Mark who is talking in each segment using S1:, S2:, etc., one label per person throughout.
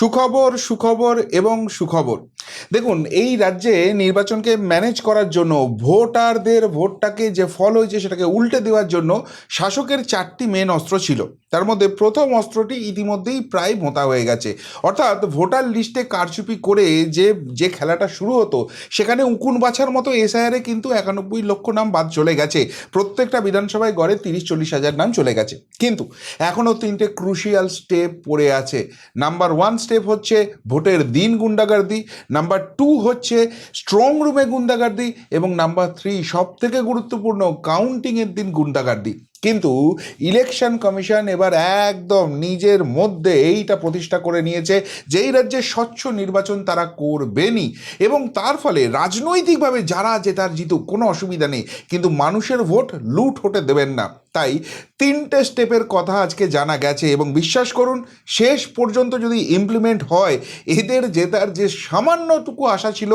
S1: সুখবর সুখবর এবং সুখবর। দেখুন, এই রাজ্যে নির্বাচনকে ম্যানেজ করার জন্য ভোটারদের ভোটটাকে যে ফল হয়েছে সেটাকে উল্টে দেওয়ার জন্য শাসকের চারটি মেন অস্ত্র ছিল। তার মধ্যে প্রথম অস্ত্রটি ইতিমধ্যেই প্রায় ভোঁতা হয়ে গেছে, অর্থাৎ ভোটার লিস্টে কারচুপি করে যে যে খেলাটা শুরু হতো সেখানে উকুন বাছার মতো এসআইআরে কিন্তু 91 লক্ষ নাম বাদ চলে গেছে। প্রত্যেকটা বিধানসভায় গড়ে 30-40 হাজার নাম চলে গেছে, কিন্তু এখনও তিনটে ক্রুশিয়াল স্টেপ পড়ে আছে। নাম্বার 1 স্টেপ হচ্ছে ভোটের দিন গুন্ডাগার্দি, নাম্বার 2 হচ্ছে স্ট্রং রুমে গুন্ডাগার্দি, এবং নাম্বার 3 সব থেকে গুরুত্বপূর্ণ কাউন্টিংয়ের দিন গুন্ডাগার্দি। কিন্তু ইলেকশন কমিশন এবার একদম নিজের মধ্যে এইটা প্রতিষ্ঠা করে নিয়েছে যে এই রাজ্যে স্বচ্ছ নির্বাচন তারা করবেনই, এবং তার ফলে রাজনৈতিকভাবে যারা জেতার জিতুক কোনো অসুবিধা নেই, কিন্তু মানুষের ভোট লুট হতে দেবেন না। তাই তিনটে স্টেপের কথা আজকে জানা গেছে, এবং বিশ্বাস করুন শেষ পর্যন্ত যদি ইমপ্লিমেন্ট হয় এদের জেতার যে সামান্যটুকু আশা ছিল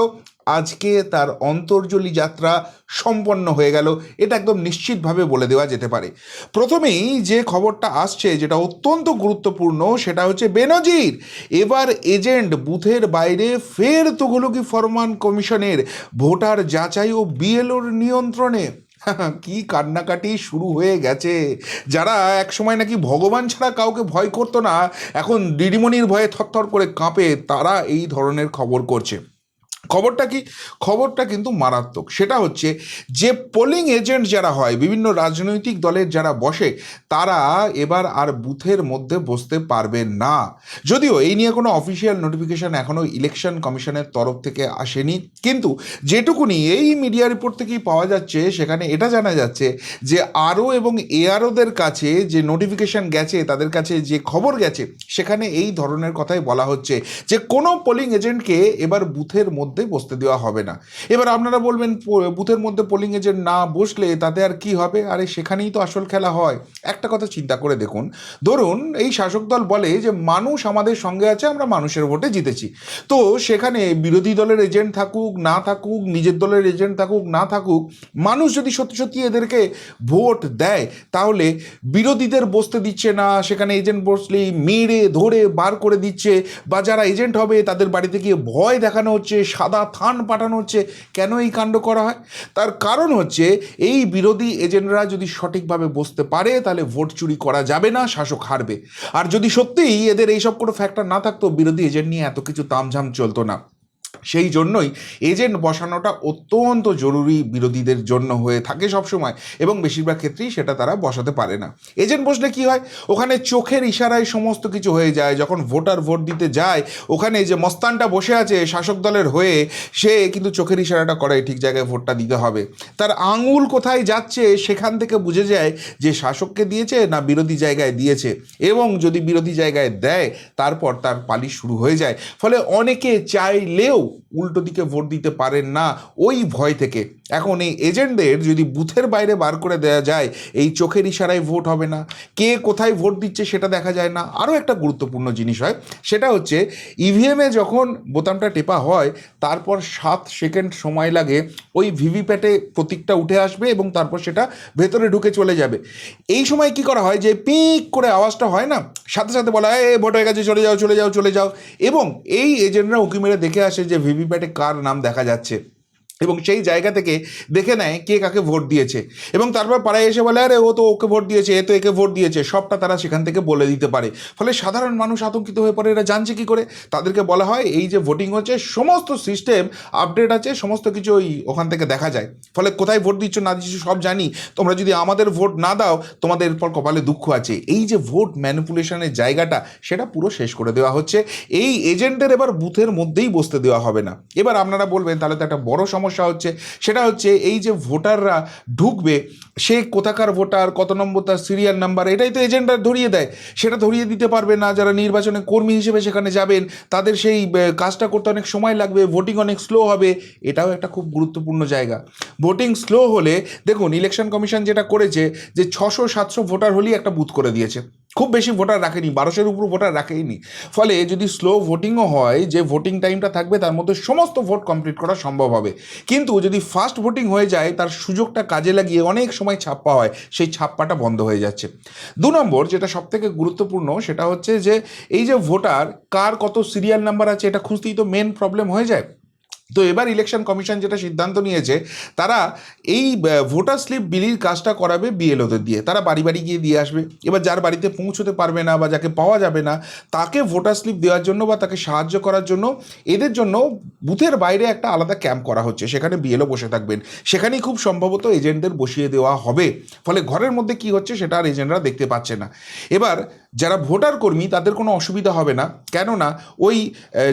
S1: আজকে তার অন্তর্জলি যাত্রা সম্পন্ন হয়ে গেল, এটা একদম নিশ্চিতভাবে বলে দেওয়া যেতে পারে। প্রথমেই যে খবরটা আসছে যেটা অত্যন্ত গুরুত্বপূর্ণ সেটা হচ্ছে বেনজির। এবার এজেন্ট বুথের বাইরে ফের তুঘলকি ফরমান কমিশনের ভোটার যাচাই ও বিএলওর নিয়ন্ত্রণে। কি কান্নাকাটি শুরু হয়ে গেছে। যারা একসময় নাকি ভগবান ছাড়া কাউকে ভয় করতো না, এখন দিদিমণির ভয়ে থরথর করে কাঁপে, তারা এই ধরনের খবর করছে। খবরটা কি? খবরটা কিন্তু মারাত্মক। সেটা হচ্ছে যে পোলিং এজেন্ট যারা হয় বিভিন্ন রাজনৈতিক দলের যারা বসে তারা এবার আর বুথের মধ্যে বসতে পারবেন না। যদিও এই নিয়ে কোনো অফিসিয়াল নোটিফিকেশন এখনও ইলেকশন কমিশনের তরফ থেকে আসেনি, কিন্তু যেটুকুনি এই মিডিয়া রিপোর্ট থেকেই পাওয়া যাচ্ছে সেখানে এটা জানা যাচ্ছে যে আরও এবং এআরওদের কাছে যে নোটিফিকেশন গেছে, তাদের কাছে যে খবর গেছে সেখানে এই ধরনের কথাই বলা হচ্ছে যে কোনো পোলিং এজেন্টকে এবার বুথের মধ্যে বসতে দেওয়া হবে না। এবার আপনারা বলবেন বুথের মধ্যে পোলিং এজেন্ট না বসলে তাতে আর কি হবে? আরে সেখানেই তো আসল খেলা হয়। একটা কথা চিন্তা করে দেখুন, ধরুন এই শাসক দল বলে যে মানুষ আমাদের সঙ্গে আছে, আমরা মানুষের ভোটে জিতেছি। তো সেখানে বিরোধী দলের এজেন্ট থাকুক না থাকুক, নিজের দলের এজেন্ট থাকুক না থাকুক, মানুষ যদি সত্যি সত্যি এদেরকে ভোট দেয় তাহলে বিরোধীদের বসতে দিচ্ছে না, সেখানে এজেন্ট বসলেই মেরে ধরে বার করে দিচ্ছে, বা যারা এজেন্ট হবে তাদের বাড়িতে গিয়ে ভয় দেখানো হচ্ছে, সাদা থান পাঠানো হচ্ছে। কেন এই কাণ্ড করা হয়? তার কারণ হচ্ছে এই বিরোধী এজেন্টরা যদি সঠিকভাবে বসতে পারে তাহলে ভোট চুরি করা যাবে না, শাসক হারবে। আর যদি সত্যিই এদের এইসব কোনো ফ্যাক্টর না থাকতো বিরোধী এজেন্ট নিয়ে এত কিছু তামঝাম চলতো না। সেই জন্যই এজেন্ট বসানোটা অত্যন্ত জরুরি বিরোধীদের জন্য হয়ে থাকে সবসময়, এবং বেশিরভাগ ক্ষেত্রেই সেটা তারা বসাতে পারে না। এজেন্ট বসলে কি হয়, ওখানে চোখের ইশারায় সমস্ত কিছু হয়ে যায়। যখন ভোটার ভোট দিতে যায় ওখানে যে মস্তানটা বসে আছে শাসক দলের হয়ে, সে কিন্তু চোখের ইশারাটা করে ঠিক জায়গায় ভোটটা দিতে হবে। তার আঙুল কোথায় যাচ্ছে সেখান থেকে বুঝে যায় যে শাসককে দিয়েছে না বিরোধী জায়গায় দিয়েছে, এবং যদি বিরোধী জায়গায় দেয় তারপর তার পালি শুরু হয়ে যায়। ফলে অনেকে চাইলেও উল্টো দিকে ভোট দিতে পারেন না ওই ভয় থেকে। এখন এই এজেন্টদের যদি বুথের বাইরে বার করে দেওয়া যায়, এই চোখের ইশারায় ভোট হবে না, কে কোথায় ভোট দিচ্ছে সেটা দেখা যায় না। আরও একটা গুরুত্বপূর্ণ জিনিস হয়, সেটা হচ্ছে ইভিএমে যখন বোতামটা টেপা হয় তারপর 7 সেকেন্ড সময় লাগে ওই ভিভিপ্যাটে প্রতীকটা উঠে আসবে এবং তারপর সেটা ভেতরে ঢুকে চলে যাবে। এই সময় কি করা হয়, যে পিক করে আওয়াজটা হয় না, সাথে সাথে বলা হয় ভোট হয়ে গেছে, চলে যাও চলে যাও চলে যাও। এবং এই এজেন্টরা উঁকি মেরে দেখে আসে যে ভিভিপ্যাটে কার নাম দেখা যাচ্ছে, এবং সেই জায়গা থেকে দেখে নেয় কে কাকে ভোট দিয়েছে, এবং তারপর পাড়ায় এসে বলে আরে ও তো ওকে ভোট দিয়েছে, এ তো একে ভোট দিয়েছে, সবটা তারা সেখান থেকে বলে দিতে পারে। ফলে সাধারণ মানুষ আতঙ্কিত হয়ে পড়ে, এরা জানছে কী করে? তাদেরকে বলা হয় এই যে ভোটিং হচ্ছে সমস্ত সিস্টেম আপডেট আছে, সমস্ত কিছু ওই ওখান থেকে দেখা যায়। ফলে কোথায় ভোট দিচ্ছ না দিচ্ছ সব জানি, তোমরা যদি আমাদের ভোট না দাও তোমাদের এরপর কপালে দুঃখ আছে। এই যে ভোট ম্যানিপুলেশনের জায়গাটা সেটা পুরো শেষ করে দেওয়া হচ্ছে। এই এজেন্টের এবার বুথের মধ্যেই বসতে দেওয়া হবে না। এবার আপনারা বলবেন তাহলে তো একটা বড় সমস্যা হচ্ছে। সেটা হচ্ছে এই যে ভোটাররা ঢুকবে, সে কোথাকার ভোটার, কত নম্বর তার সিরিয়াল নাম্বার, এটাই তো এজেন্টরা ধরিয়ে দেয়। সেটা ধরিয়ে দিতে পারবে না যারা নির্বাচনে কর্মী হিসেবে সেখানে যাবেন, তাদের সেই কাজটা করতে অনেক সময় লাগবে, ভোটিং অনেক স্লো হবে। এটাও একটা খুব গুরুত্বপূর্ণ জায়গা। ভোটিং স্লো হলে দেখুন ইলেকশন কমিশন যেটা করেছে যে 600-700 ভোটার হলেই একটা বুথ করে দিয়েছে। খুব বেশি ভোটার রাখেনি, 1200-এর উপর ভোটার রাখেনি। ফলে যদি স্লো ভোটিংও হয়, যে ভোটিং টাইমটা থাকবে তার মধ্যে সমস্ত ভোট কমপ্লিট করা সম্ভব হবে। কিন্তু যদি ফাস্ট ভোটিং হয়ে যায়, তার সুযোগটা কাজে লাগিয়ে অনেক সময় ছাপ্পা হয়, সেই ছাপ্পাটা বন্ধ হয়ে যাচ্ছে। 2 নম্বর যেটা সবথেকে গুরুত্বপূর্ণ, সেটা হচ্ছে যে এই যে ভোটার কার কত সিরিয়াল নাম্বার আছে, এটা খুঁজতেই তো মেন প্রবলেম হয়ে যায়। তো এবার ইলেকশন কমিশন যেটা সিদ্ধান্ত নিয়েছে, তারা এই ভোটার স্লিপ বিলির কাজটা করাবে বিএলওদের দিয়ে, তারা বাড়ি বাড়ি গিয়ে দিয়ে আসবে। এবার যার বাড়িতে পৌঁছতে পারবে না বা যাকে পাওয়া যাবে না, তাকে ভোটার স্লিপ দেওয়ার জন্য বা তাকে সাহায্য করার জন্য এদের জন্য বুথের বাইরে একটা আলাদা ক্যাম্প করা হচ্ছে, সেখানে বিএলও বসে থাকবেন, সেখানেই খুব সম্ভবত এজেন্টদের বসিয়ে দেওয়া হবে। ফলে ঘরের মধ্যে কি হচ্ছে সেটা আর এজেন্টরা দেখতে পাচ্ছে না। এবার যারা ভোটার কর্মী তাদের কোনো অসুবিধা হবে না, কেননা ওই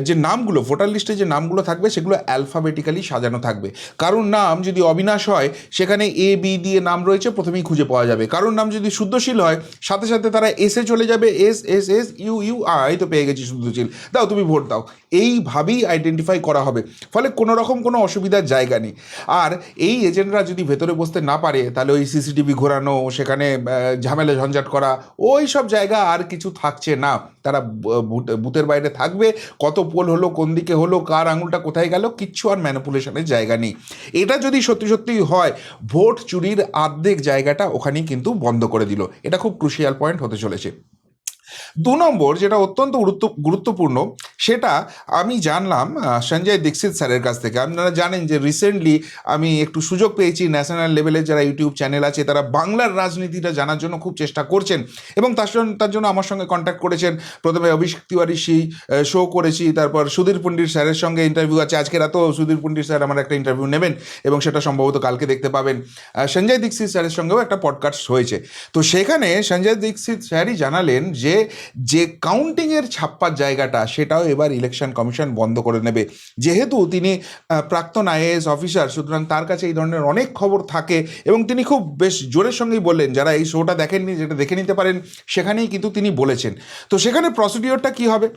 S1: যে নামগুলো ভোটার লিস্টে যে নামগুলো থাকবে সেগুলো অ্যালফাবেটিক্যালি সাজানো থাকবে। কারোর নাম যদি অবিনাশ হয়, সেখানে এ বি দিয়ে নাম রয়েছে, প্রথমেই খুঁজে পাওয়া যাবে। কারোর নাম যদি শুদ্ধশীল হয়, সাথে সাথে তারা এসে চলে যাবে, S S S U U I, তো পেয়ে গেছি শুদ্ধশীল, দাও তুমি ভোট দাও, এইভাবেই আইডেন্টিফাই করা হবে। ফলে কোনো রকম কোনো অসুবিধার জায়গা নেই। আর এই এজেন্টরা যদি ভেতরে বসতে না পারে, তাহলে ওই সিসিটিভি ঘোরানো, সেখানে ঝামেলা ঝঞ্ঝাট করা, ওই সব জায়গা আর কিছু থাকছে না। তারা বুথের বাইরে থাকবে, কত পোল হলো, কোন দিকে হলো, কার আঙুলটা কোথায় গেল, কিচ্ছু আর ম্যানিপুলেশনের জায়গা নেই। এটা যদি সত্যি সত্যিই হয়, ভোট চুরির অর্ধেক জায়গাটা ওখানেই কিন্তু বন্ধ করে দিল। এটা খুব ক্রুশিয়াল পয়েন্ট হতে চলেছে। 2 নম্বর যেটা অত্যন্ত গুরুত্বপূর্ণ, সেটা আমি জানলাম সঞ্জয় দীক্ষিত স্যারের কাছ থেকে। আপনারা জানেন যে রিসেন্টলি আমি একটু সুযোগ পেয়েছি, ন্যাশনাল লেভেলের যারা ইউটিউব চ্যানেল আছে তারা বাংলার রাজনীতিটা জানার জন্য খুব চেষ্টা করছেন, এবং তার জন্য আমার সঙ্গে কন্ট্যাক্ট করেছেন। প্রথমে অভিষেক তিওয়ারি শো করেছি, তারপর সুধীর পণ্ডিত স্যারের সঙ্গে ইন্টারভিউ আছে, আজকে রাতেও সুধীর পণ্ডিত স্যার আমার একটা ইন্টারভিউ নেবেন, এবং সেটা সম্ভবত কালকে দেখতে পাবেন। সঞ্জয় দীক্ষিত স্যারের সঙ্গেও একটা পডকাস্ট হয়েছে। তো সেখানে সঞ্জয় দীক্ষিত স্যারই জানালেন যে কাউন্টিংয়ের ছাপ্পার জায়গাটা, সেটাও এবার ইলেকশন কমিশন বন্ধ করে নেবে। যেহেতু তিনি প্রাক্তন আইএএস অফিসার, সুতরাং তার কাছে এই ধরনের অনেক খবর থাকে, এবং তিনি খুব বেশ জোরের সঙ্গেই বললেন, যারা এই শোটা দেখেননি যেটা দেখে নিতে পারেন, সেখানেই কিন্তু তিনি বলেছেন। তো সেখানে প্রসিডিওরটা কী হবে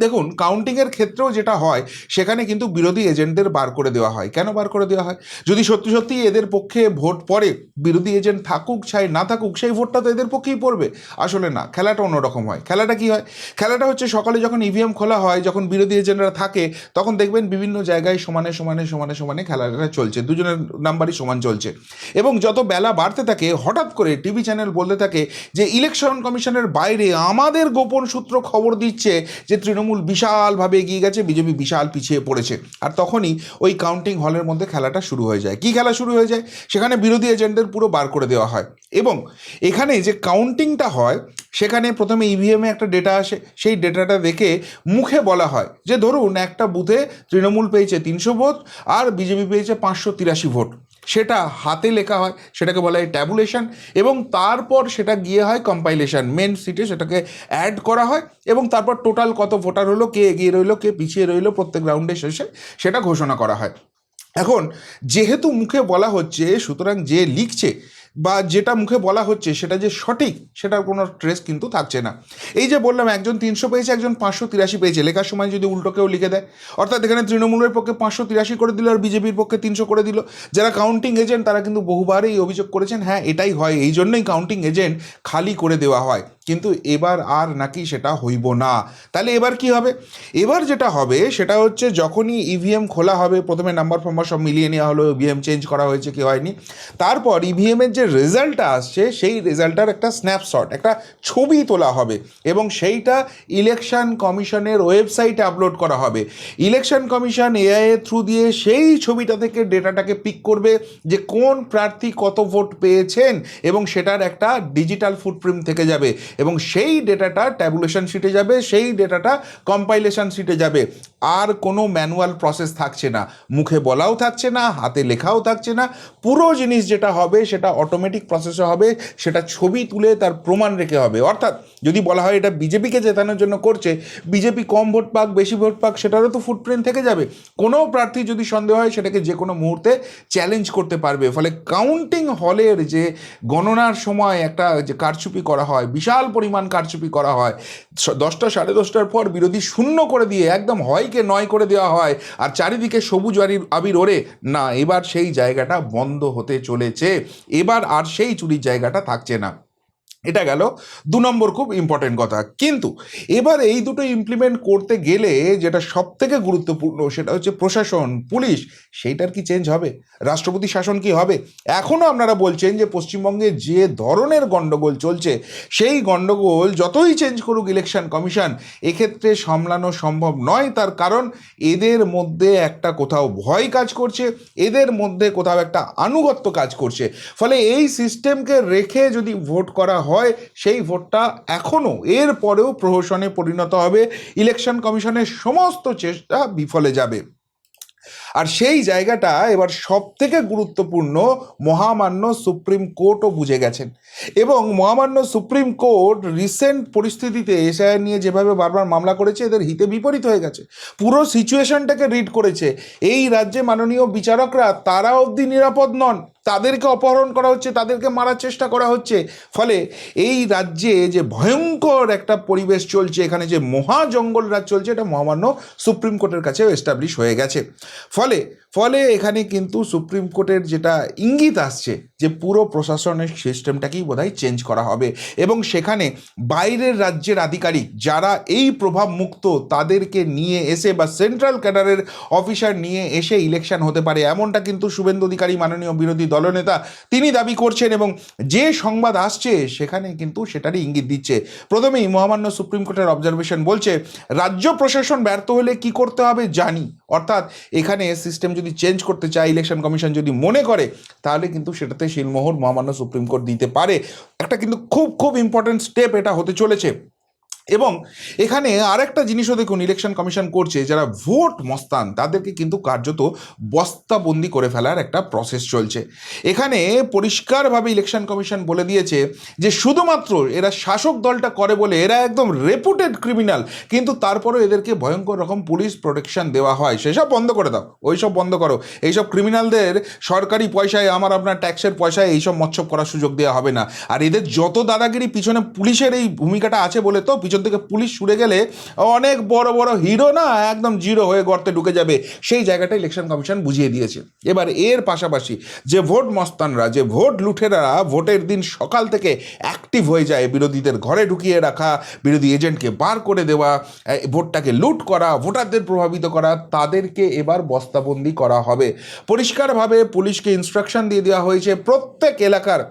S1: দেখুন, কাউন্টিংয়ের ক্ষেত্রেও যেটা হয়, সেখানে কিন্তু বিরোধী এজেন্টদের বার করে দেওয়া হয়। কেন বার করে দেওয়া হয়? যদি সত্যি সত্যি এদের পক্ষে ভোট পড়ে, বিরোধী এজেন্ট থাকুক চাই না থাকুক, সেই ভোটটা তো এদের পক্ষেই পড়বে। আসলে না, খেলাটা অন্যরকম হয়। খেলাটা কি হয়? খেলাটা হচ্ছে সকালে যখন ইভিএম খোলা হয়, যখন বিরোধী এজেন্টরা থাকে, তখন দেখবেন বিভিন্ন জায়গায় সমানে সমানে সমানে সমানে খেলাটা চলছে, দুজনের নাম্বারই সমান চলছে। এবং যত বেলা বাড়তে থাকে, হঠাৎ করে টিভি চ্যানেল বলতে থাকে যে ইলেকশন কমিশনের বাইরে আমাদের গোপন সূত্র খবর দিচ্ছে যে তৃণমূল বিশালভাবে এগিয়ে গেছে, বিজেপি বিশাল পিছিয়ে পড়েছে। আর তখনই ওই কাউন্টিং হলের মধ্যে খেলাটা শুরু হয়ে যায়। কি খেলা শুরু হয়ে যায়? সেখানে বিরোধী এজেন্টদের পুরো বার করে দেওয়া হয়, এবং এখানে যে কাউন্টিংটা হয়, সেখানে প্রথমে ইভিএমে একটা ডেটা আসে, সেই ডেটাটা দেখে মুখে বলা হয় যে ধরুন একটা বুথে তৃণমূল পেয়েছে 300 ভোট আর বিজেপি পেয়েছে 583 ভোট। সেটা হাতে লেখা হয়, সেটাকে বলা হয় ট্যাবুলেশন, এবং তারপর সেটা গিয়ে হয় কম্পাইলেশন, মেন সিটে সেটাকে অ্যাড করা হয়, এবং তারপর টোটাল কত ভোটার হলো, কে এগিয়ে রইলো, কে পিছিয়ে রইলো, প্রত্যেক রাউন্ডে শেষে সেটা ঘোষণা করা হয়। এখন যেহেতু মুখে বলা হচ্ছে, সুতরাং যে লিখছে বা যেটা মুখে বলা হচ্ছে সেটা যে সঠিক, সেটার কোনো ট্রেস কিন্তু থাকছে না। এই যে বললাম, একজন 300 পেয়েছে, একজন 583 পেয়েছে, লেখার সময় যদি উল্টো কেউ লিখে দেয়, অর্থাৎ এখানে তৃণমূলের পক্ষে 583 করে দিল আর বিজেপির পক্ষে 300 করে দিল। যারা কাউন্টিং এজেন্ট তারা কিন্তু বহুবারই এই অভিযোগ করেছেন, হ্যাঁ এটাই হয়, এই জন্যই কাউন্টিং এজেন্ট খালি করে দেওয়া হয়। কিন্তু এবার আর নাকি সেটা হইব না। তাহলে এবার কি হবে? এবার যেটা হবে সেটা হচ্ছে, যখনই ইভিএম খোলা হবে, প্রথমে নাম্বার ফাম্বার সব মিলিয়ে নেওয়া হলো, ইভিএম চেঞ্জ করা হয়েছে কি হয়নি, তারপর ইভিএমের যে রেজাল্টটা আসছে, সেই রেজাল্টটার একটা স্ন্যাপশট, একটা ছবি তোলা হবে, এবং সেইটা ইলেকশন কমিশনের ওয়েবসাইটে আপলোড করা হবে। ইলেকশন কমিশন এআই এর থ্রু দিয়ে সেই ছবিটা থেকে ডেটাটাকে পিক করবে যে কোন প্রার্থী কত ভোট পেয়েছেন, এবং সেটার একটা ডিজিটাল ফুটপ্রিন্ট থেকে যাবে, এবং সেই ডেটাটা ট্যাবুলেশন শিটে যাবে, সেই ডেটাটা কম্পাইলেশন শিটে যাবে। আর কোনো ম্যানুয়াল প্রসেস থাকছে না, মুখে বলাও থাকছে না, হাতে লেখাও থাকছে না। পুরো জিনিস যেটা হবে সেটা অটোমেটিক প্রসেসে হবে, সেটা ছবি তুলে তার প্রমাণ রেখে হবে। অর্থাৎ যদি বলা হয় এটা বিজেপিকে জেতানোর জন্য করছে, বিজেপি কম ভোট পাক বেশি ভোট পাক, সেটারও তো ফুটপ্রিন্ট থেকে যাবে। কোনো প্রার্থী যদি সন্দেহ হয়, সেটাকে যে কোনো মুহূর্তে চ্যালেঞ্জ করতে পারবে। ফলে কাউন্টিং হলের যে গণনার সময় একটা যে কারচুপি করা হয়, বিশাল পরিমাণ কারচুপি করা হয়, 10টা 10:30টার পর বিরোধী শূন্য করে দিয়ে একদম হয়কে নয় করে দেওয়া হয়, আর চারিদিকে সবুজ আবির ওড়ে না, এবার সেই জায়গাটা বন্ধ হতে চলেছে। এবার আর সেই চুরির জায়গাটা থাকছে না। এটা গেল 2 নম্বর খুব ইম্পর্টেন্ট কথা। কিন্তু এবার এই দুটো ইমপ্লিমেন্ট করতে গেলে যেটা সব থেকে গুরুত্বপূর্ণ সেটা হচ্ছে প্রশাসন, পুলিশ, সেইটার কি চেঞ্জ হবে? রাষ্ট্রপতি শাসন কি হবে? এখনও আপনারা বলছেন যে পশ্চিমবঙ্গে যে ধরনের গণ্ডগোল চলছে সেই গণ্ডগোল যতই চেঞ্জ করুক ইলেকশন কমিশন এক্ষেত্রে সামলানো সম্ভব নয়। তার কারণ এদের মধ্যে একটা কোথাও ভয় কাজ করছে, এদের মধ্যে কোথাও একটা আনুগত্য কাজ করছে। ফলে এই সিস্টেমকে রেখে যদি ভোট করা হয় সেই ভোটটা এখনও এর পরেও প্রহসনে পরিণত হবে, ইলেকশন কমিশনের সমস্ত চেষ্টা বিফলে যাবে। আর সেই জায়গাটা এবার সব থেকে গুরুত্বপূর্ণ মহামান্য সুপ্রিম কোর্টও বুঝে গেছেন এবং মহামান্য সুপ্রিম কোর্ট রিসেন্ট পরিস্থিতিতে এসআইআর নিয়ে যেভাবে বারবার মামলা করেছে এদের হিতে বিপরীত হয়ে গেছে, পুরো সিচুয়েশনটাকে রিড করেছে। এই রাজ্যে মাননীয় বিচারকরা তারা অবধি নিরাপদ নন, তাদেরকে অপহরণ করা হচ্ছে, তাদেরকে মারার চেষ্টা করা হচ্ছে। ফলে এই রাজ্যে যে ভয়ঙ্কর একটা পরিবেশ চলছে, এখানে যে মহা জঙ্গল রাজ চলছে, এটা মহামান্য সুপ্রিম কোর্টের কাছেও এস্টাবলিশ হয়ে গেছে। ফলে ফলে এখানে কিন্তু সুপ্রিম কোর্টের যেটা ইঙ্গিত আসছে যে পুরো প্রশাসনের সিস্টেমটাকেই বোধহয় চেঞ্জ করা হবে এবং সেখানে বাইরের রাজ্যের আধিকারিক যারা এই প্রভাব মুক্ত তাদেরকে নিয়ে এসে বা সেন্ট্রাল ক্যাডারের অফিসার নিয়ে এসে ইলেকশন হতে পারে, এমনটা কিন্তু শুভেন্দু অধিকারী মাননীয় বিরোধী দলনেতা তিনি দাবি করছেন এবং যে সংবাদ আসছে সেখানে কিন্তু সেটারই ইঙ্গিত দিচ্ছে। প্রথমেই মহামান্য সুপ্রিম কোর্টের অবজারভেশন বলছে রাজ্য প্রশাসন ব্যর্থ হলে কি করতে হবে জানি, অর্থাৎ এখানে সিস্টেম যদি চেঞ্জ করতে চায় ইলেকশন কমিশন যদি মনে করে তাহলে কিন্তু সেটাতে শিলমোহর মহামান্য সুপ্রিম কোর্ট দিতে পারে। একটা কিন্তু খুব খুব ইম্পর্টেন্ট স্টেপ এটা হতে চলেছে। এবং এখানে আরেকটা জিনিসও দেখুন ইলেকশন কমিশন করছে, যারা ভোট মস্তান তাদেরকে কিন্তু কার্যত বস্তাবন্দি করে ফেলার একটা প্রসেস চলছে। এখানে পরিষ্কারভাবে ইলেকশন কমিশন বলে দিয়েছে যে শুধুমাত্র এরা শাসক দলটা করে বলে এরা একদম রেপুটেড ক্রিমিনাল, কিন্তু তারপরেও এদেরকে ভয়ঙ্কর রকম পুলিশ প্রোটেকশন দেওয়া হয়, সেসব বন্ধ করে দাও, ওইসব বন্ধ করো। এইসব ক্রিমিনালদের সরকারি পয়সায় আপনার ট্যাক্সের পয়সায় এইসব মচ্ছব করার সুযোগ দেওয়া হবে না। আর এদের যত দাদাগিরি পিছনে পুলিশের এই ভূমিকাটা আছে বলে তো পিছন থেকে পুলিশ ছুড়ে গেলে অনেক বড় বড় হিরো না একদম জিরো হয়ে গর্তে ঢুকে যাবে, সেই জায়গাটা ইলেকশন কমিশন বুঝিয়ে দিয়েছে। এবার এর পাশাপাশি যে ভোট মস্তানরা, যে ভোট লুঠেরা ভোটের দিন সকাল থেকে অ্যাক্টিভ হয়ে যায়, বিরোধীদের ঘরে ঢুকিয়ে রাখা, বিরোধী এজেন্টকে বার করে দেওয়া, ভোটটাকে লুট করা, ভোটারদের প্রভাবিত করা, তাদেরকে এবার বস্তাবন্দি করা হবে। পরিষ্কারভাবে পুলিশকে ইনস্ট্রাকশন দিয়ে দেওয়া হয়েছে প্রত্যেক এলাকার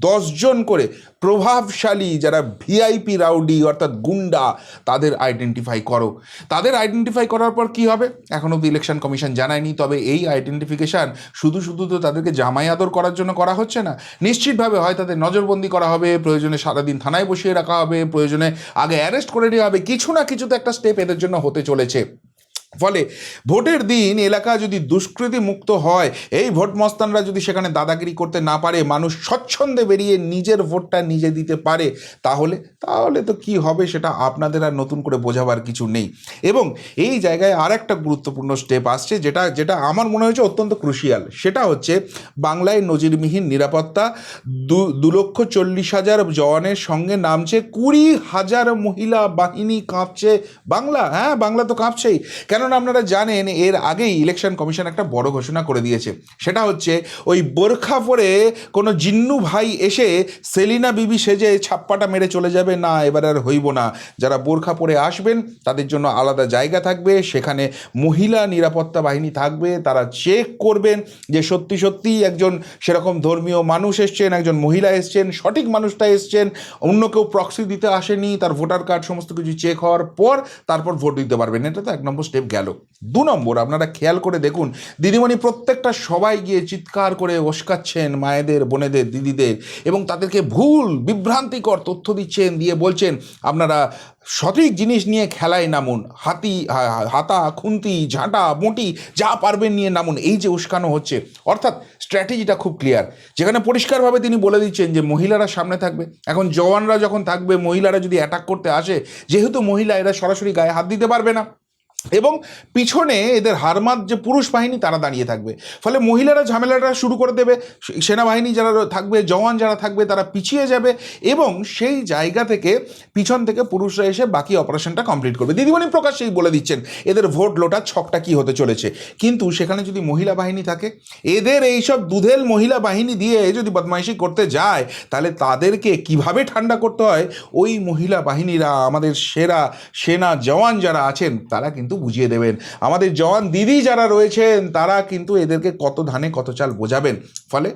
S1: 10 জন করে প্রভাবশালী যারা ভিআইপি রাউডি অর্থাৎ গুন্ডা তাদের আইডেন্টিফাই করো। তাদের আইডেন্টিফাই করার পর কি হবে এখনও অব্দি ইলেকশন কমিশন জানায়নি, তবে এই আইডেন্টিফিকেশান শুধু শুধু তো তাদেরকে জামাই আদর করার জন্য করা হচ্ছে না, নিশ্চিতভাবে হয় তাদের নজরবন্দি করা হবে, প্রয়োজনে সারাদিন থানায় বসিয়ে রাখা হবে, প্রয়োজনে আগে অ্যারেস্ট করে নেওয়া হবে, কিছু না কিছু তো একটা স্টেপ এদের জন্য হতে চলেছে। ফলে ভোটের দিন এলাকা যদি দুষ্কৃতি মুক্ত হয়, এই ভোট মস্তানরা যদি সেখানে দাদাগিরি করতে না পারে, মানুষ স্বচ্ছন্দে বেরিয়ে নিজের ভোটটা নিজে দিতে পারে, তাহলে তাহলে তো কি হবে সেটা আপনাদের আর নতুন করে বোঝাবার কিছু নেই। এবং এই জায়গায় আর একটা গুরুত্বপূর্ণ স্টেপ আসছে যেটা যেটা আমার মনে হয়েছে অত্যন্ত ক্রুশিয়াল, সেটা হচ্ছে বাংলায় নজিরবিহীন নিরাপত্তা। 2,40,000 জওয়ানের সঙ্গে নামছে 20,000 মহিলা বাহিনী। কাঁপছে বাংলা, হ্যাঁ বাংলা তো কাঁপছেই। কেননা আপনারা জানেন এর আগেই ইলেকশন কমিশন একটা বড় ঘোষণা করে দিয়েছে, সেটা হচ্ছে ওই বোরখা পরে কোনো জিন্নু ভাই এসে সেলিনা বিবি সেজে ছাপ্পাটা মেরে চলে যাবে না, এবার আর হইব না। যারা বোরখা পরে আসবেন তাদের জন্য আলাদা জায়গা থাকবে, সেখানে মহিলা নিরাপত্তা বাহিনী থাকবে, তারা চেক করবেন যে সত্যি সত্যি একজন সেরকম ধর্মীয় মানুষ এসছেন, একজন মহিলা এসছেন, সঠিক মানুষটা এসছেন, অন্য কেউ প্রক্সি দিতে আসেনি, তার ভোটার কার্ড সমস্ত কিছু চেক হওয়ার পর তারপর ভোট দিতে পারবেন। এটা তো 1 নম্বর স্টেপ গেল। 2 নম্বর আপনারা খেয়াল করে দেখুন দিদিমণি প্রত্যেকটা সবাই গিয়ে চিৎকার করে ওস্কাচ্ছেন মায়েদের, বোনেদের, দিদিদের এবং তাদেরকে ভুল বিভ্রান্তিকর তথ্য দিচ্ছেন, দিয়ে বলছেন আপনারা সঠিক জিনিস নিয়ে খেলায় নামুন, হাতা, খুন্তি, ঝাঁটা, বঁটি যা পারবেন নিয়ে নামুন, এই যে উস্কানো হচ্ছে। অর্থাৎ স্ট্র্যাটেজিটা খুব ক্লিয়ার, যেখানে পরিষ্কারভাবে তিনি বলে দিচ্ছেন যে মহিলারা সামনে থাকবে। এখন জওয়ানরা যখন থাকবে, মহিলারা যদি অ্যাটাক করতে আসে, যেহেতু মহিলা এরা সরাসরি গায়ে হাত দিতে পারবে না, এবং পিছনে এদের হারমাত যে পুরুষ বাহিনী তারা দাঁড়িয়ে থাকবে। ফলে মহিলারা ঝামেলাটা শুরু করে দেবে, সেনাবাহিনী যারা থাকবে, জওয়ান যারা থাকবে তারা পিছিয়ে যাবে, এবং সেই জায়গা থেকে পিছন থেকে পুরুষরা এসে বাকি অপারেশনটা কমপ্লিট করবে। দিদিমণি প্রকাশ্যেই বলে দিচ্ছেন এদের ভোট লোটার ছকটা কী হতে চলেছে। কিন্তু সেখানে যদি মহিলা বাহিনী থাকে, এদের এইসব দুধেল মহিলা বাহিনী দিয়ে যদি বদমাইশি করতে যায়, তাহলে তাদেরকে কিভাবে ঠান্ডা করতে হয় ওই মহিলা বাহিনীরা, আমাদের সেরা সেনা জওয়ান যারা আছেন তারা কিন্তু বুঝিয়ে দেবেন। আমাদের জওয়ান দিদি যারা রয়েছেন তারা কিন্তু এদেরকে কত ধানে কত চাল বোঝাবেন। ফলে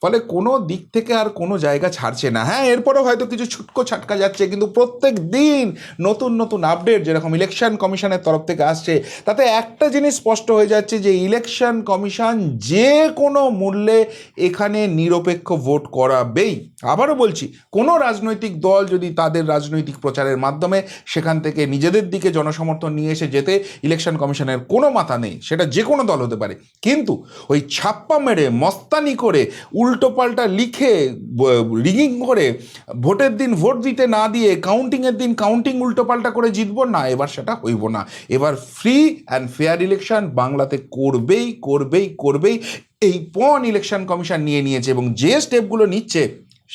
S1: ফলে কোনো দিক থেকে আর কোনো জায়গা ছাড়ছে না। হ্যাঁ, এরপরেও হয়তো কিছু ছুটকো ছাটকা যাচ্ছে, কিন্তু প্রত্যেক দিন নতুন নতুন আপডেট যেরকম ইলেকশন কমিশনের তরফ থেকে আসছে, তাতে একটা জিনিস স্পষ্ট হয়ে যাচ্ছে যে ইলেকশন কমিশন যে কোনো মূল্যে এখানে নিরপেক্ষ ভোট করাবেই। আবারও বলছি, কোনো রাজনৈতিক দল যদি তাদের রাজনৈতিক প্রচারের মাধ্যমে সেখান থেকে নিজেদের দিকে জনসমর্থন নিয়ে এসে যেতে ইলেকশন কমিশনের কোনো মাথা নেই, সেটা যে কোনো দল হতে পারে। কিন্তু ওই ছাপ্পা মেরে মস্তানি করে উল্টোপাল্টা লিখে রিগিং করে ভোটের দিন ভোট দিতে না দিয়ে কাউন্টিংয়ের দিন কাউন্টিং উল্টোপাল্টা করে জিতবো না, এবার সেটা হইব না। এবার ফ্রি অ্যান্ড ফেয়ার ইলেকশন বাংলাতে করবেই করবেই করবেই। এই পণ ইলেকশন কমিশন নিয়ে নিয়েছে, এবং যে স্টেপগুলো নিচ্ছে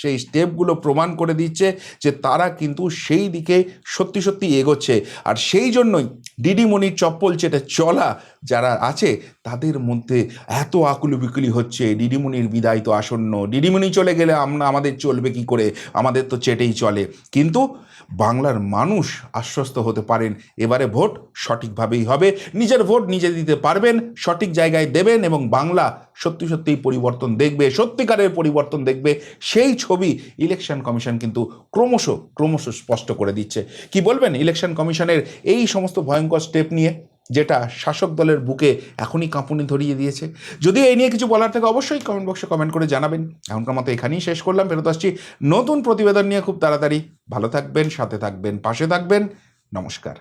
S1: সেই স্টেপগুলো প্রমাণ করে দিচ্ছে যে তারা কিন্তু সেই দিকে সত্যি সত্যি এগোচ্ছে। আর সেই জন্যই দিদিমণির চপ্পল চেটে চলা যারা আছে তাদের মধ্যে এত আকুলি বিকুলি হচ্ছে। দিদিমণির বিদায় তো আসন্ন, দিদিমণি চলে গেলে আমাদের চলবে কি করে, আমাদের তো চেটেই চলে। কিন্তু বাংলার মানুষ আশ্বস্ত হতে পারেন, এবারে ভোট সঠিকভাবেই হবে, নিজের ভোট নিজে দিতে পারবেন, সঠিক জায়গায় দেবেন, এবং বাংলা সত্যি সত্যিই পরিবর্তন দেখবে, সত্যিকারের পরিবর্তন দেখবে। সেই ছবি ইলেকশন কমিশন কিন্তু ক্রমশ ক্রমশ স্পষ্ট করে দিচ্ছে। কি বলবেন ইলেকশন কমিশনের এই সমস্ত ভয়ঙ্কর স্টেপ নিয়ে, যেটা শাসক দলের বুকে এখনই কাঁপুনি ধরিয়ে দিয়েছে? যদি এই নিয়ে কিছু বলার থাকে অবশ্যই কমেন্ট বক্সে কমেন্ট করে জানাবেন। এখনকার মতো এখানেই শেষ করলাম, ফেরত আসছি নতুন প্রতিবেদন নিয়ে খুব তাড়াতাড়ি। ভালো থাকবেন, সাথে থাকবেন, পাশে থাকবেন। নমস্কার।